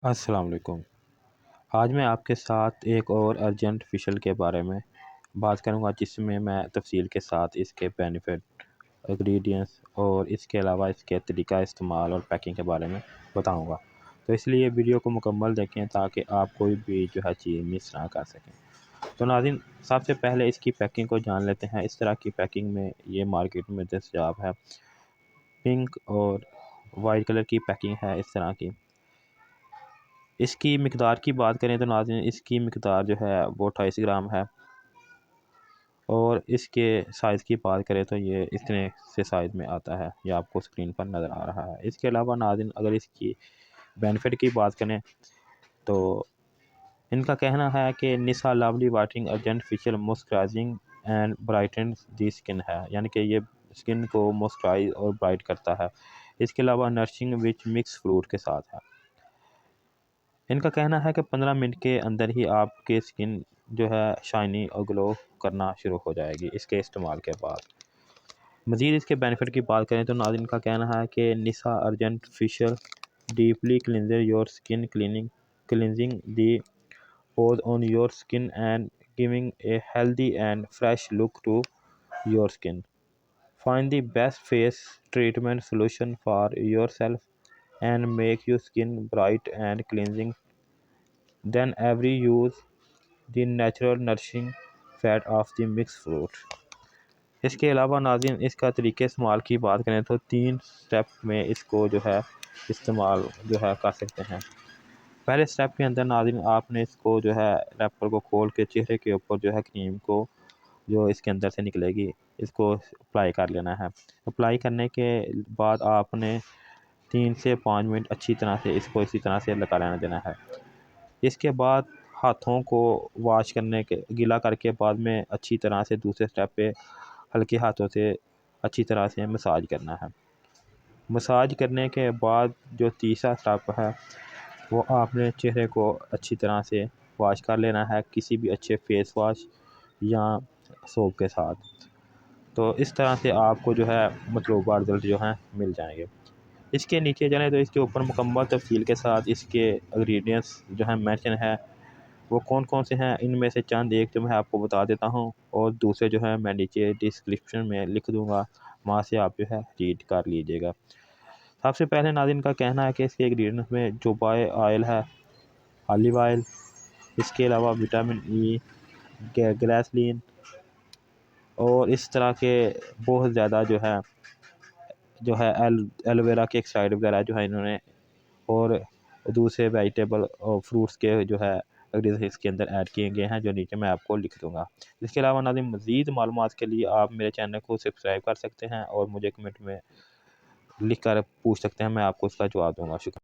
अस्सलाम वालेकुम। आज मैं आपके साथ एक और अर्जेंट फ़िशल के बारे में बात करूंगा, जिसमें मैं तफ़सील के साथ इसके बेनिफिट, इंग्रेडिएंट्स और इसके अलावा इसके तरीका इस्तेमाल और पैकिंग के बारे में बताऊंगा। तो इसलिए वीडियो को मुकम्मल देखें ताकि आप कोई भी जो है चीज़ मिस ना कर सकें। तो नाज़रीन, सबसे पहले इसकी पैकिंग को जान लेते हैं। इस तरह की पैकिंग में ये मार्केट में दस्तयाब है। पिंक और वाइट कलर की पैकिंग है इस तरह की। इसकी मिकदार की बात करें तो नाज़रीन, इसकी मिकदार जो है वो 28 ग्राम है। और इसके साइज़ की बात करें तो ये इतने से साइज़ में आता है, ये आपको स्क्रीन पर नज़र आ रहा है। इसके अलावा नाज़रीन, अगर इसकी बेनिफिट की बात करें तो इनका कहना है कि Nisa lovely watering urgent facial moisturizing and brighten the skin है, यानी कि ये स्किन को मॉइस्चराइज और ब्राइट करता है। इसके अलावा नरिशिंग विच मिक्स फ्रूट के साथ है। इनका कहना है कि 15 मिनट के अंदर ही आपकी स्किन जो है शाइनी और ग्लो करना शुरू हो जाएगी इसके इस्तेमाल के बाद। मज़ीद इसके बेनिफिट की बात करें तो नाज़रीन का कहना है कि Nisa urgent facial deeply cleanser your skin cleansing the pores on your skin and giving a healthy and fresh look to your skin. Find the best face treatment solution for yourself and make your skin bright and cleansing. Then every use the natural nourishing fat of the mixed fruit। इसके अलावा नाज़रीन, इसका तरीके इस्तेमाल की बात करें तो 3 स्टेप में इसको जो है इस्तेमाल जो है कर सकते हैं। पहले स्टेप के अंदर नाज़रीन, आपने इसको जो है रैपर को खोल के चेहरे के ऊपर जो है क्रीम को जो इसके अंदर से निकलेगी इसको अप्लाई कर लेना है। अप्लाई करने के बाद आपने 3 से 5 मिनट अच्छी तरह से इसको इसी तरह से लगा लेना देना है। इसके बाद हाथों को वॉश करने के गीला करके बाद में अच्छी तरह से दूसरे स्टेप पे हल्के हाथों से अच्छी तरह से मसाज करना है। मसाज करने के बाद जो तीसरा स्टेप है वो आपने चेहरे को अच्छी तरह से वॉश कर लेना है किसी भी अच्छे फेस वॉश या सोप के साथ। तो इस तरह से आपको जो है मतलूबा रिज़ल्ट जो हैं मिल जाएंगे। इसके नीचे जाने तो इसके ऊपर मुकम्मल तफसील के साथ इसके इंग्रेडिएंट्स जो हैं मेंशन है, वो कौन कौन से हैं इनमें से चंद एक जो मैं आपको बता देता हूँ, और दूसरे जो है मैं नीचे डिस्क्रिप्शन में लिख दूँगा, वहाँ से आप जो है रीड कर लीजिएगा। सबसे पहले नाज़रीन का कहना है कि इसके इंग्रेडिएंट्स में जोबाय ऑयल है, ऑलिव ऑयल, इसके अलावा विटामिन ई, ग्लिसरीन और इस तरह के बहुत ज़्यादा जो है एलोवेरा के एक्सट्रैक्ट वगैरह जो है इन्होंने, और दूसरे वेजिटेबल और फ्रूट्स के जो है इंग्रेडिएंट्स इसके अंदर ऐड किए गए हैं, जो नीचे मैं आपको लिख दूंगा। इसके अलावा नाज़रीन, मज़ीद मालूमात के लिए आप मेरे चैनल को सब्सक्राइब कर सकते हैं और मुझे कमेंट में लिख कर पूछ सकते हैं, मैं आपको उसका जवाब दूंगा। शुक्रिया।